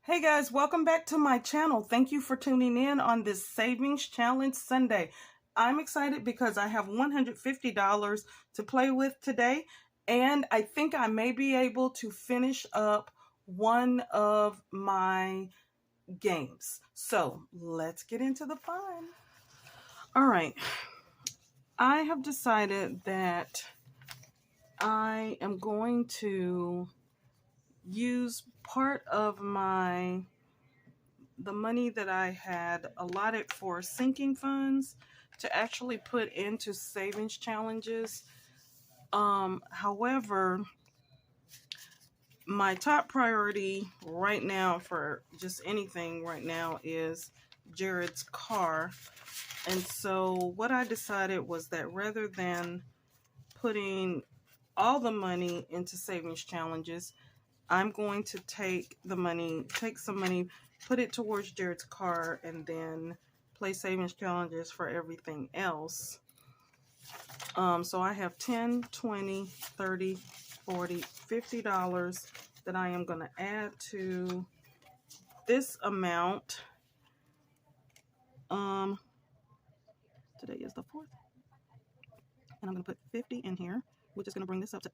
Hey guys, welcome back to my channel. Thank you for tuning in on this Savings Challenge Sunday. I'm excited because I have $150 to play with today, and I think I may be able to finish up one of my games. So let's get into the fun. All right, I have decided that I am going to use part of the money that I had allotted for sinking funds to actually put into savings challenges. However, my top priority right now for just anything right now is Jared's car. And so what I decided was that rather than putting all the money into savings challenges, I'm going to take some money, put it towards Jared's car, and then play savings challenges for everything else. So I have $10, $20, $30, $40, $50 that I am going to add to this amount. Today is the 4th. And I'm going to put 50 in here, which is going to bring this up to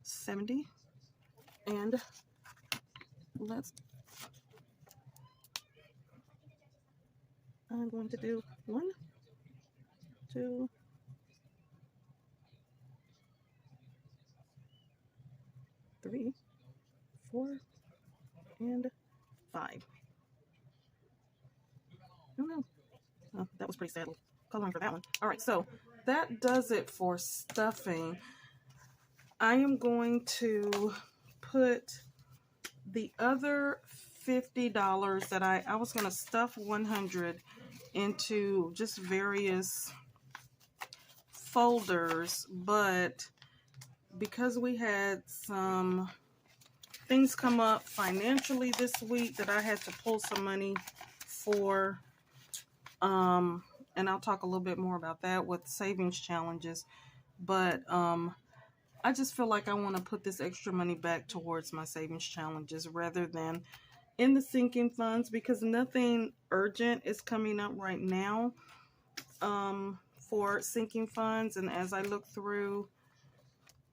$870. And I'm going to do 1, 2, 3, 4, and 5. Oh no. Oh, that was pretty sad coloring for that one. All right, so that does it for stuffing. I am going to put the other $50 that I was going to stuff 100 into just various folders, but because we had some things come up financially this week that I had to pull some money for, and I'll talk a little bit more about that with savings challenges, but I just feel like I want to put this extra money back towards my savings challenges rather than in the sinking funds, because nothing urgent is coming up right now for sinking funds. And as I look through,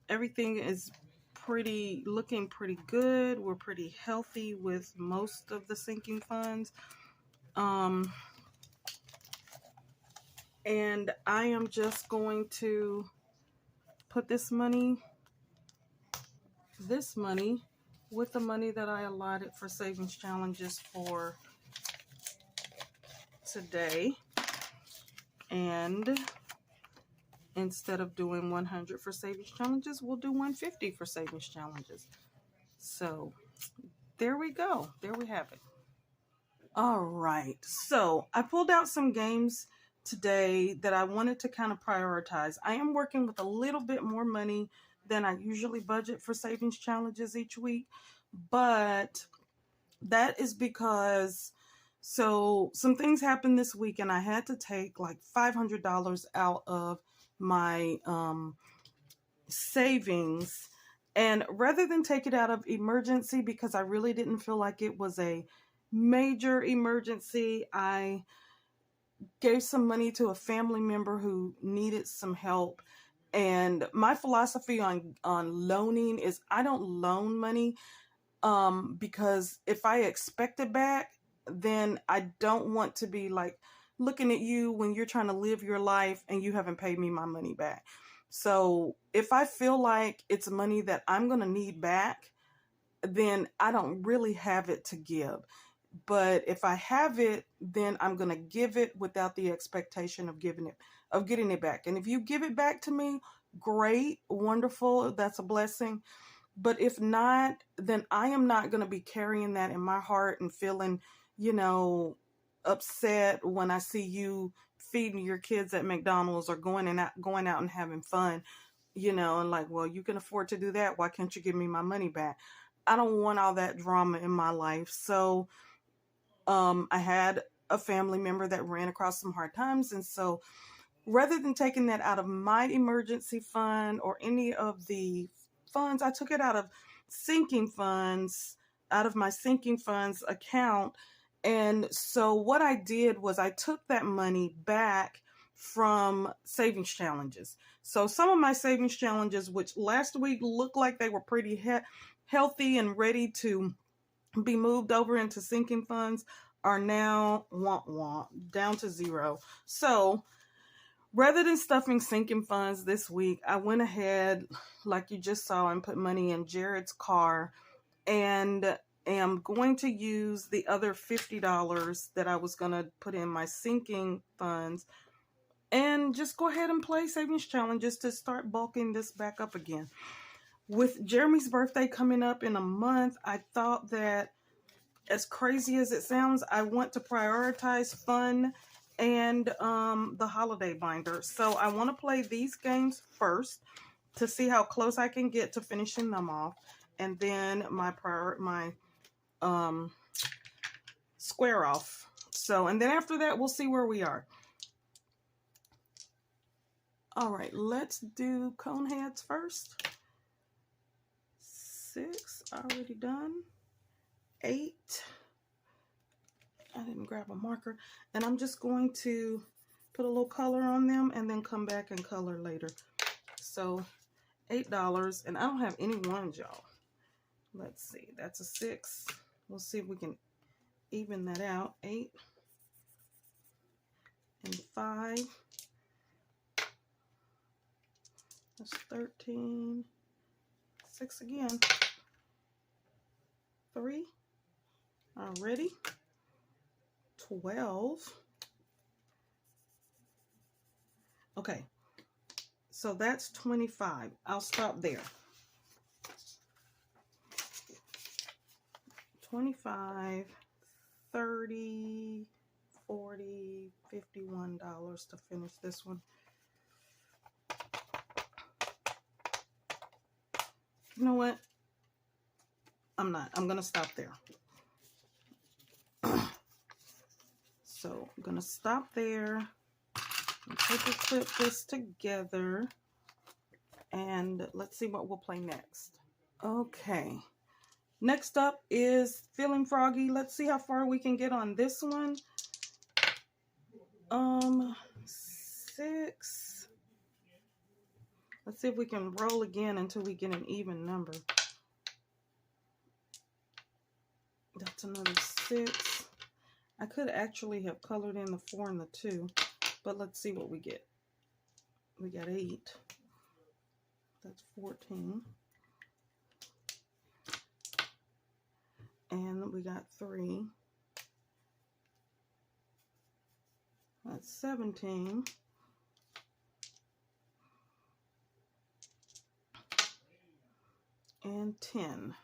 everything is looking pretty good. We're pretty healthy with most of the sinking funds. And I am just going to put this money with the money that I allotted for savings challenges for today. And instead of doing 100 for savings challenges, we'll do 150 for savings challenges. So there we go. There we have it. All right. So I pulled out some games today that I wanted to kind of prioritize. I am working with a little bit more money than I usually budget for savings challenges each week, but that is because some things happened this week and I had to take like $500 out of my savings, and rather than take it out of emergency because I really didn't feel like it was a major emergency, I gave some money to a family member who needed some help. And my philosophy on loaning is I don't loan money because if I expect it back, then I don't want to be like looking at you when you're trying to live your life and you haven't paid me my money back. So if I feel like it's money that I'm going to need back, then I don't really have it to give. But if I have it, then I'm going to give it without the expectation of getting it back. And if you give it back to me, great, wonderful, that's a blessing. But if not, then I am not going to be carrying that in my heart and feeling, upset when I see you feeding your kids at McDonald's or going out and having fun, and like, well, you can afford to do that. Why can't you give me my money back? I don't want all that drama in my life. So I had a family member that ran across some hard times. And so rather than taking that out of my emergency fund or any of the funds, I took it out of sinking funds out of my sinking funds account. And so what I did was I took that money back from savings challenges. So some of my savings challenges, which last week looked like they were pretty healthy and ready to be moved over into sinking funds, are now down to zero. So rather than stuffing sinking funds this week, I went ahead, like you just saw, and put money in Jared's car, and am going to use the other $50 that I was going to put in my sinking funds and just go ahead and play savings challenges to start bulking this back up again. With Jeremy's birthday coming up in a month, I thought that, as crazy as it sounds, I want to prioritize fun and the holiday binder. So I want to play these games first to see how close I can get to finishing them off, and then my square off. So, and then after that, we'll see where we are. All right, let's do cone heads first. 6 already done. 8. I didn't grab a marker, and I'm just going to put a little color on them and then come back and color later. So $8, and I don't have any ones, y'all. Let's see, that's a 6. We'll see if we can even that out. 8 and 5. That's 13. 6 again. 3 already. 12. Okay, so that's 25. I'll stop there. 25, 30, 40, $51 to finish this one. You know what? I'm going to stop there. So I'm going to stop there and clip this together, and let's see what we'll play next. Okay. Next up is Feeling Froggy. Let's see how far we can get on this one. 6. Let's see if we can roll again until we get an even number. That's another 6. I could actually have colored in the 4 and the 2, but let's see what we get. We got 8. That's 14. And we got 3. That's 17. And 10.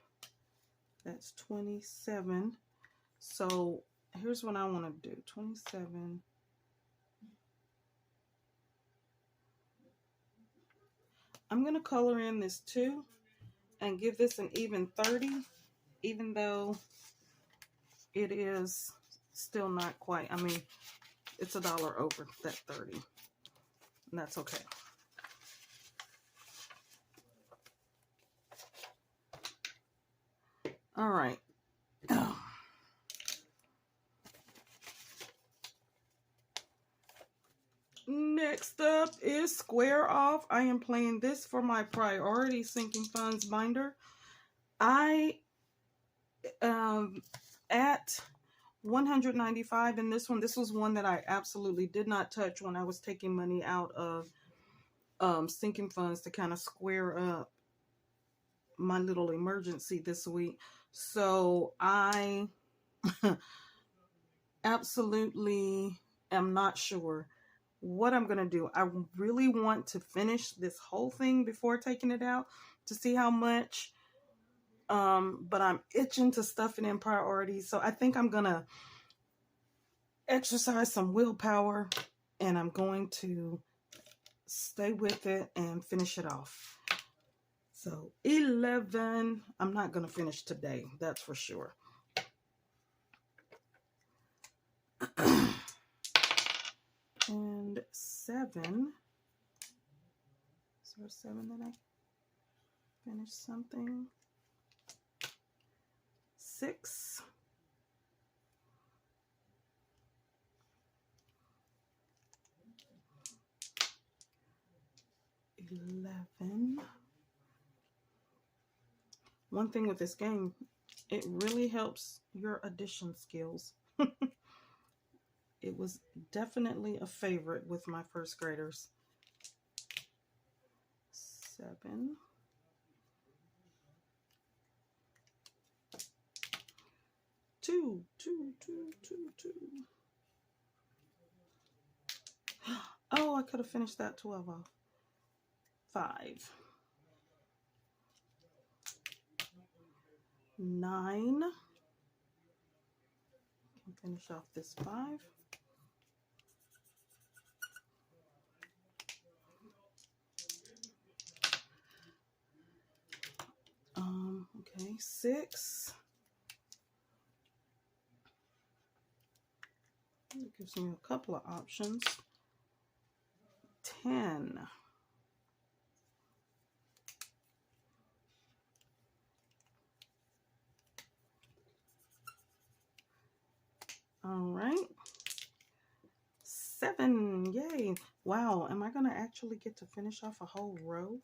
That's 27. So here's what I want to do. 27. I'm going to color in this 2 and give this an even 30, even though it is still not quite. I mean, it's $1 over that 30, and that's okay. All right. Next up is Square Off. I am playing this for my priority sinking funds binder. I at 195 in this one. This was one that I absolutely did not touch when I was taking money out of sinking funds to kind of square up my little emergency this week. So I absolutely am not sure what I'm going to do. I really want to finish this whole thing before taking it out to see how much, but I'm itching to stuff it in priorities. So I think I'm going to exercise some willpower, and I'm going to stay with it and finish it off. So 11, I'm not going to finish today, that's for sure. And 7. Is there a 7 that I finished something? 6, 11. One thing with this game, it really helps your addition skills. It was definitely a favorite with my first graders. 7, 2, 2, 2, 2, 2. Oh, I could have finished that 12 off. 5, 9. Can finish off this 5. Okay, 6. It gives me a couple of options. 10. All right. 7. Yay. Wow. Am I going to actually get to finish off a whole row?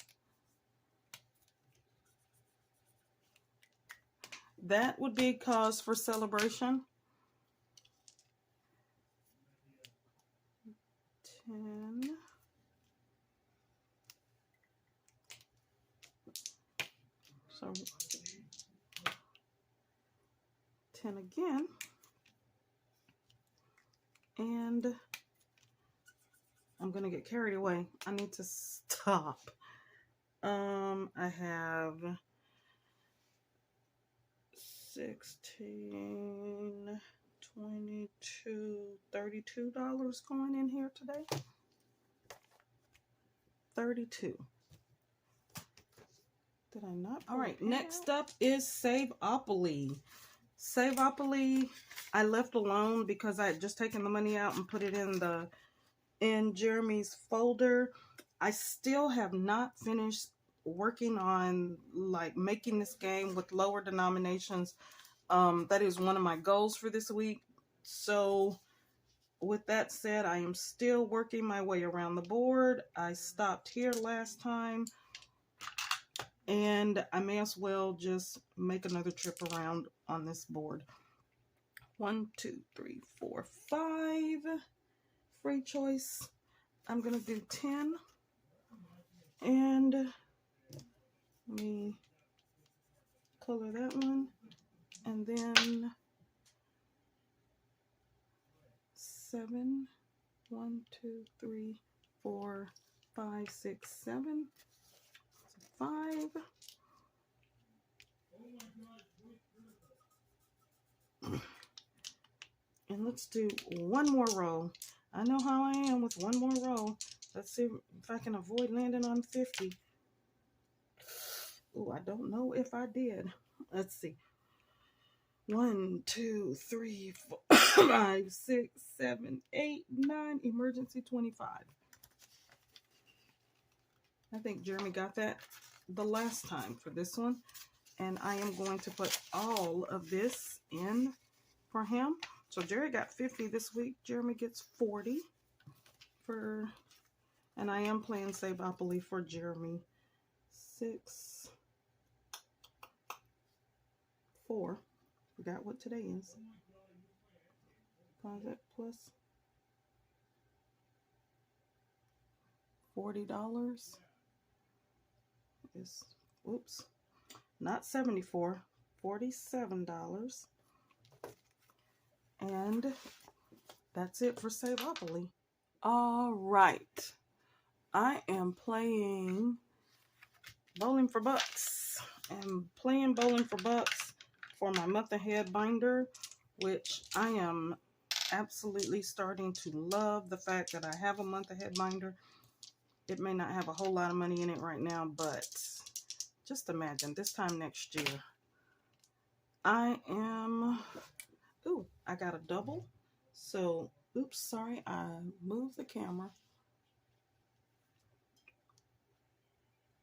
That would be cause for celebration. 10. So 10 again. And I'm going to get carried away. I need to stop. I have 16, 22, $32 going in here today. 32. Did I not? All right, next up is Saveopoly. Saveopoly, I left alone because I had just taken the money out and put it in Jeremy's folder. I still have not finished working on like making this game with lower denominations. That is one of my goals for this week. So with that said, I am still working my way around the board. I stopped here last time, and I may as well just make another trip around on this board. 1, 2, 3, 4, 5. Free choice. I'm going to do 10. And let me color that one. And then 7. 1, 2, 3, 4, 5, 6, 7. 5. And let's do one more row. I know how I am with one more row. Let's see if I can avoid landing on 50. Oh, I don't know if I did. Let's see. 1, 2, 3, 4, 5, 6, 7, 8, 9. Emergency 25. I think Jeremy got that the last time for this one. And I am going to put all of this in for him. So Jerry got 50 this week. Jeremy gets 40 for, and I am playing Saveopoly for Jeremy. 6, 4. Forgot what today is. Deposit plus $40 is, oops, not 74, $47. And that's it for Saveopoly. All right. I am playing Bowling for Bucks. I'm playing Bowling for Bucks for my month ahead binder, which I am absolutely starting to love the fact that I have a month ahead binder. It may not have a whole lot of money in it right now, but just imagine this time next year. I am, ooh, I got a double. So, oops, sorry, I moved the camera.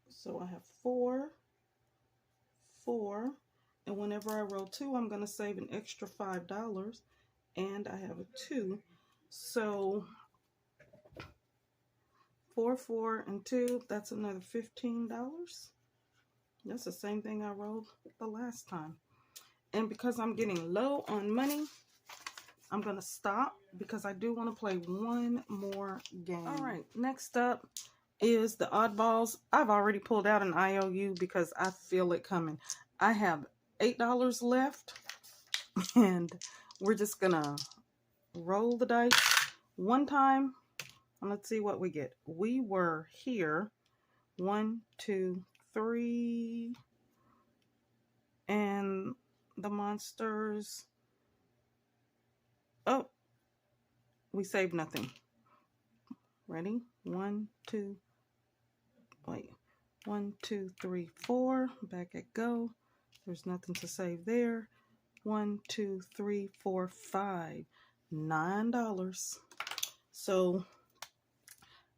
So I have 4, 4, And whenever I roll 2, I'm going to save an extra $5. And I have a 2. So 4, 4, and 2, that's another $15. That's the same thing I rolled the last time. And because I'm getting low on money, I'm going to stop because I do want to play one more game. All right, next up is the Oddballs. I've already pulled out an IOU because I feel it coming. I have $8 left, and we're just going to roll the dice one time. And let's see what we get. We were here. 1, 2, 3. And the monsters. Oh, we saved nothing. Ready? 1, 2. Wait. 1, 2, 3, 4. Back at go. There's nothing to save there. 1, 2, 3, 4, 5. $9. So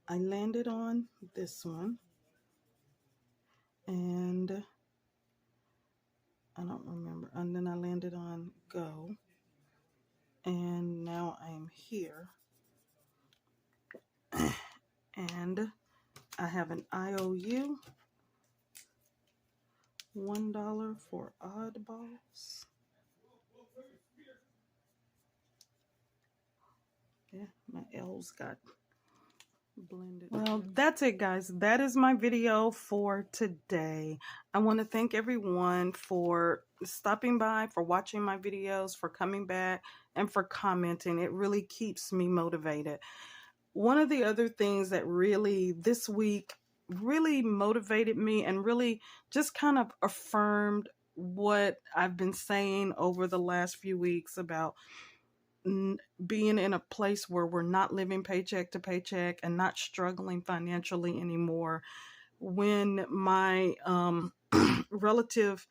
I landed on this one. And I don't remember. And then I landed on go. And now I'm here. And I have an IOU. $1 for Oddballs. Yeah, my L's got blended. Well, that's it, guys. That is my video for today. I want to thank everyone for stopping by, for watching my videos, for coming back, and for commenting. It really keeps me motivated. One of the other things that really this week really motivated me and really just kind of affirmed what I've been saying over the last few weeks about being in a place where we're not living paycheck to paycheck and not struggling financially anymore. When my relative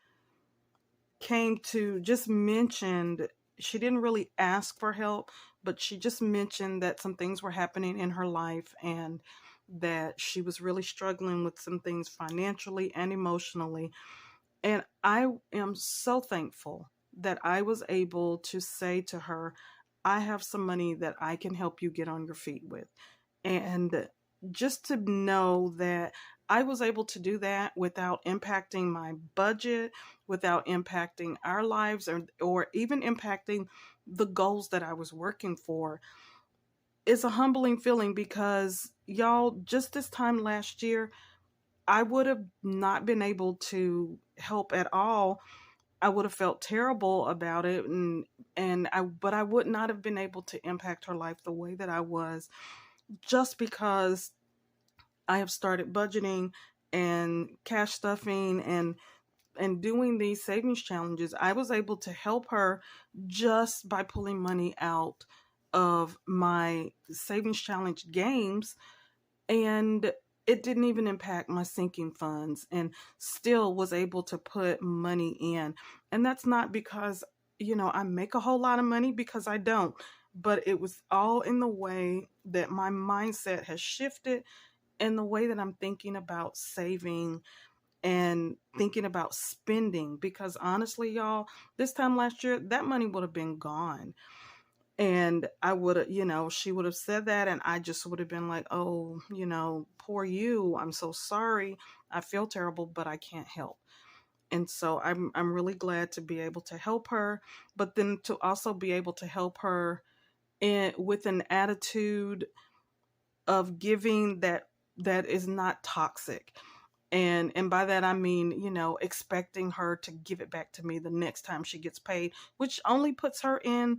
came to just mentioned, she didn't really ask for help, but she just mentioned that some things were happening in her life and that she was really struggling with some things financially and emotionally. And I am so thankful that I was able to say to her, I have some money that I can help you get on your feet with. And just to know that I was able to do that without impacting my budget, without impacting our lives, or even impacting the goals that I was working for, is a humbling feeling because, y'all, just this time last year, I would have not been able to help at all. I would have felt terrible about it, but I would not have been able to impact her life the way that I was, just because I have started budgeting and cash stuffing and doing these savings challenges. I was able to help her just by pulling money out of my savings challenge games, and it didn't even impact my sinking funds, and still was able to put money in. And that's not because, I make a whole lot of money, because I don't, but it was all in the way that my mindset has shifted, and the way that I'm thinking about saving and thinking about spending. Because honestly, y'all, this time last year, that money would have been gone. And I would have, she would have said that, and I just would have been like, oh, poor you. I'm so sorry. I feel terrible, but I can't help. And so I'm really glad to be able to help her, but then to also be able to help her with an attitude of giving that is not toxic. And by that I mean, expecting her to give it back to me the next time she gets paid, which only puts her in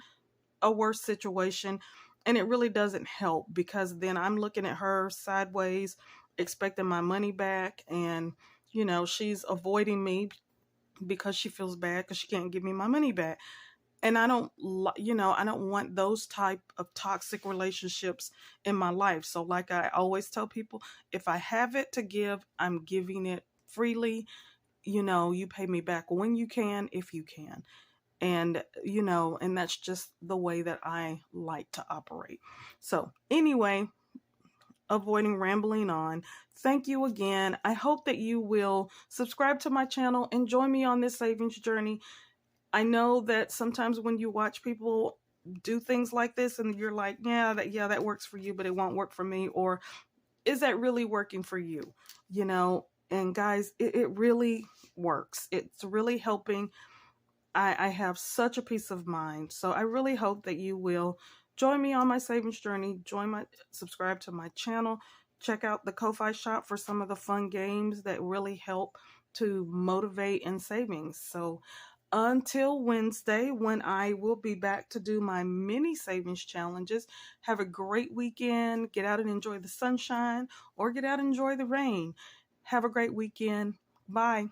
a worse situation. And it really doesn't help, because then I'm looking at her sideways, expecting my money back, and she's avoiding me because she feels bad because she can't give me my money back. And I don't want those type of toxic relationships in my life. So like I always tell people, if I have it to give, I'm giving it freely. You pay me back when you can, if you can. And and that's just the way that I like to operate. So anyway, avoiding rambling on. Thank you again. I hope that you will subscribe to my channel and join me on this savings journey. I know that sometimes when you watch people do things like this and you're like, that works for you, but it won't work for me, or is that really working for you? And guys, it really works. It's really helping. I have such a peace of mind. So I really hope that you will join me on my savings journey. Subscribe to my channel. Check out the Ko-Fi shop for some of the fun games that really help to motivate in savings. So until Wednesday, when I will be back to do my mini savings challenges, have a great weekend. Get out and enjoy the sunshine, or get out and enjoy the rain. Have a great weekend. Bye.